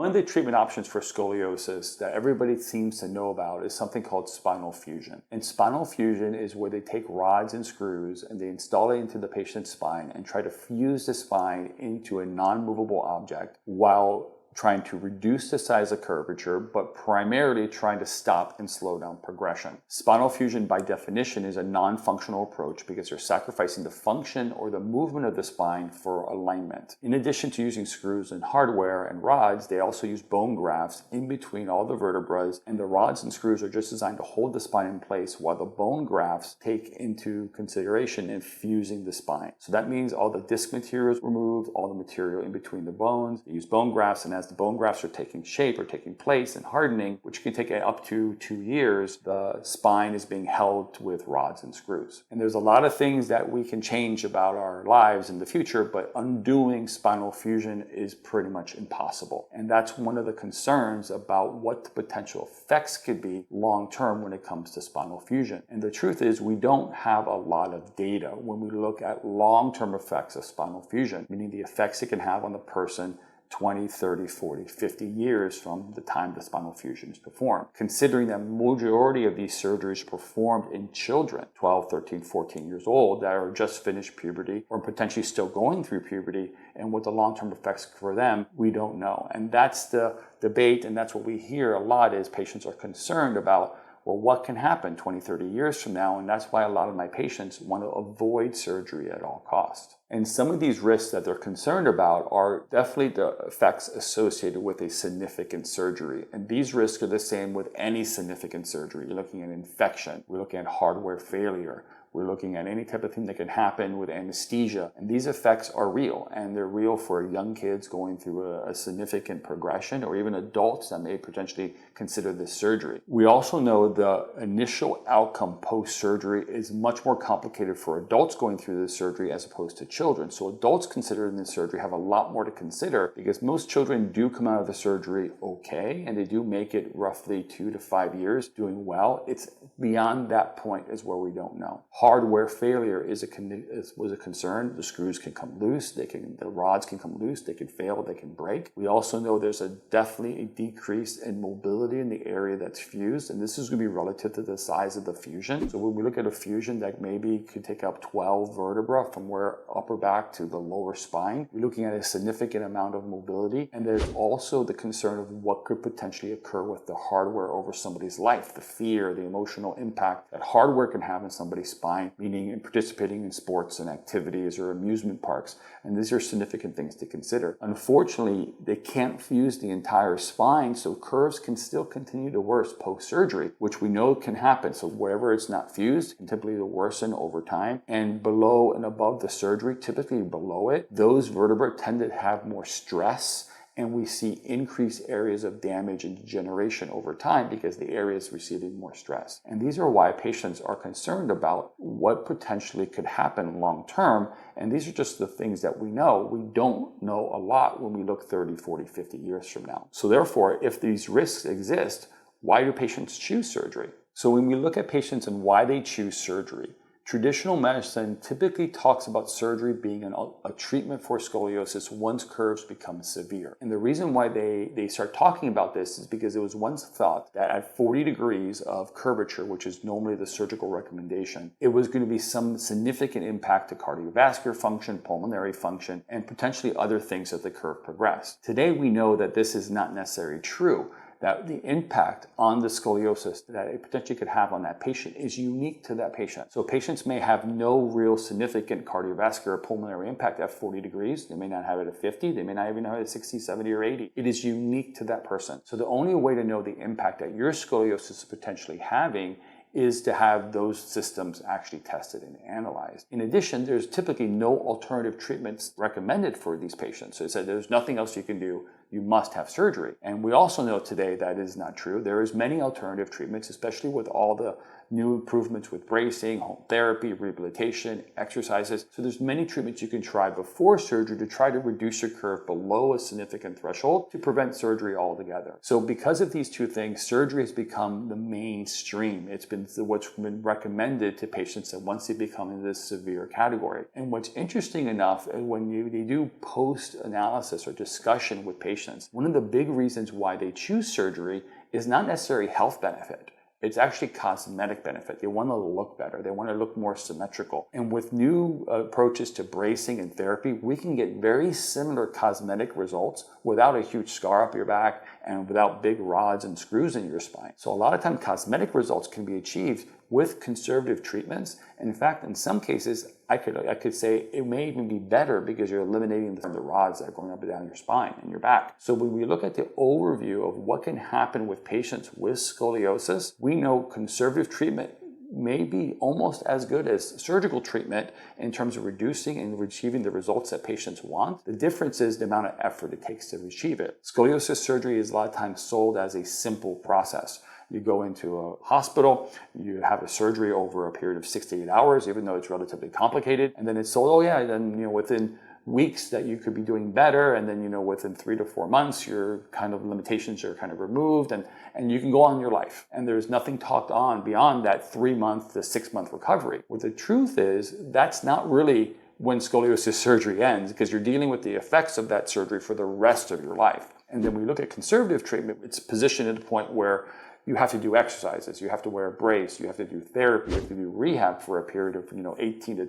One of the treatment options for scoliosis that everybody seems to know about is something called spinal fusion. And spinal fusion is where they take rods and screws and they install it into the patient's spine and try to fuse the spine into a non-movable object while trying to reduce the size of curvature, but primarily trying to stop and slow down progression. Spinal fusion, by definition, is a non-functional approach because you're sacrificing the function or the movement of the spine for alignment. In addition to using screws and hardware and rods, they also use bone grafts in between all the vertebrae, and the rods and screws are just designed to hold the spine in place while the bone grafts take into consideration in fusing the spine. So that means all the disc material is removed, all the material in between the bones. They use bone grafts, and as the bone grafts are taking shape or taking place and hardening, which can take up to 2 years, the spine is being held with rods and screws. And there's a lot of things that we can change about our lives in the future, but undoing spinal fusion is pretty much impossible. And that's one of the concerns about what the potential effects could be long term when it comes to spinal fusion. And the truth is, we don't have a lot of data when we look at long-term effects of spinal fusion, meaning the effects it can have on the person 20, 30, 40, 50 years from the time the spinal fusion is performed. Considering that majority of these surgeries are performed in children, 12, 13, 14 years old, that are just finished puberty or potentially still going through puberty, and what the long-term effects for them, we don't know. And that's the debate, and that's what we hear a lot is patients are concerned about, well, what can happen 20, 30 years from now? And that's why a lot of my patients want to avoid surgery at all costs. And some of these risks that they're concerned about are definitely the effects associated with a significant surgery. And these risks are the same with any significant surgery. You're looking at infection, we're looking at hardware failure, we're looking at any type of thing that can happen with anesthesia. And these effects are real, and they're real for young kids going through a significant progression, or even adults that may potentially consider this surgery. We also know the initial outcome post-surgery is much more complicated for adults going through this surgery as opposed to children. So adults considering this surgery have a lot more to consider, because most children do come out of the surgery okay, and they do make it roughly 2 to 5 years doing well. It's beyond that point is where we don't know. Hardware failure was a concern. The screws can come loose, the rods can come loose, they can fail, they can break. We also know there's definitely a decrease in mobility in the area that's fused, and this is going to be relative to the size of the fusion. So when we look at a fusion that maybe could take up 12 vertebrae from where upper back to the lower spine, we're looking at a significant amount of mobility. And there's also the concern of what could potentially occur with the hardware over somebody's life, the fear, the emotional impact that hardware can have in somebody's spine, meaning in participating in sports and activities or amusement parks. And these are significant things to consider. Unfortunately, they can't fuse the entire spine, so curves can still continue to worsen post-surgery, which we know can happen. So wherever it's not fused, can typically worsen over time. And below and above the surgery, typically below it, those vertebrae tend to have more stress, and we see increased areas of damage and degeneration over time because the area is receiving more stress. And these are why patients are concerned about what potentially could happen long term. And these are just the things that we know. We don't know a lot when we look 30, 40, 50 years from now. So therefore, if these risks exist, why do patients choose surgery? So when we look at patients and why they choose surgery, traditional medicine typically talks about surgery being a treatment for scoliosis once curves become severe. And the reason why they start talking about this is because it was once thought that at 40 degrees of curvature, which is normally the surgical recommendation, it was going to be some significant impact to cardiovascular function, pulmonary function, and potentially other things as the curve progressed. Today we know that this is not necessarily true, that the impact on the scoliosis that it potentially could have on that patient is unique to that patient. So patients may have no real significant cardiovascular pulmonary impact at 40 degrees. They may not have it at 50. They may not even have it at 60, 70, or 80. It is unique to that person. So the only way to know the impact that your scoliosis is potentially having is to have those systems actually tested and analyzed. In addition, there's typically no alternative treatments recommended for these patients. So it said there's nothing else you can do. You must have surgery. And we also know today that is not true. There is many alternative treatments, especially with all the new improvements with bracing, home therapy, rehabilitation, exercises. So there's many treatments you can try before surgery to try to reduce your curve below a significant threshold to prevent surgery altogether. So because of these two things, surgery has become the mainstream. It's been what's been recommended to patients that once they become in this severe category. And what's interesting enough, when they do post-analysis or discussion with patients patients, one of the big reasons why they choose surgery is not necessarily health benefit. It's actually cosmetic benefit. They want to look better. They want to look more symmetrical. And with new approaches to bracing and therapy, we can get very similar cosmetic results without a huge scar up your back and without big rods and screws in your spine. So a lot of times cosmetic results can be achieved with conservative treatments. And in fact, in some cases, I could say it may even be better because you're eliminating the rods that are going up and down your spine and your back. So when we look at the overview of what can happen with patients with scoliosis, we know conservative treatment may be almost as good as surgical treatment in terms of reducing and achieving the results that patients want. The difference is the amount of effort it takes to achieve it. Scoliosis surgery is a lot of times sold as a simple process. You go into a hospital, you have a surgery over a period of 6 to 8 hours, even though it's relatively complicated. And then it's sold, oh yeah, then within weeks that you could be doing better. And then, within 3 to 4 months, your kind of limitations are kind of removed and you can go on your life. And there's nothing talked on beyond that 3-month to 6-month recovery. What the truth is, that's not really when scoliosis surgery ends, because you're dealing with the effects of that surgery for the rest of your life. And then we look at conservative treatment, it's positioned at a point where you have to do exercises, you have to wear a brace, you have to do therapy, you have to do rehab for a period of 18 to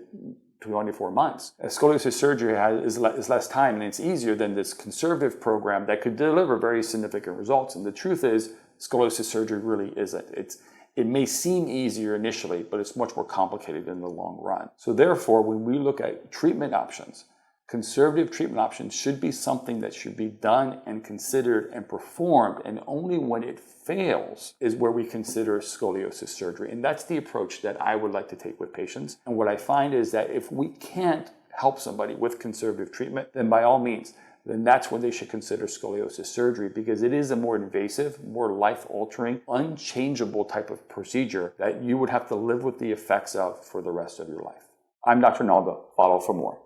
24 months. Scoliosis surgery is less time, and it's easier than this conservative program that could deliver very significant results. And the truth is, scoliosis surgery really isn't. It may seem easier initially, but it's much more complicated in the long run. So therefore, when we look at treatment options, conservative treatment options should be something that should be done and considered and performed, and only when it fails is where we consider scoliosis surgery. And that's the approach that I would like to take with patients. And what I find is that if we can't help somebody with conservative treatment, then by all means, then that's when they should consider scoliosis surgery, because it is a more invasive, more life-altering, unchangeable type of procedure that you would have to live with the effects of for the rest of your life. I'm Dr. Naldo. Follow for more.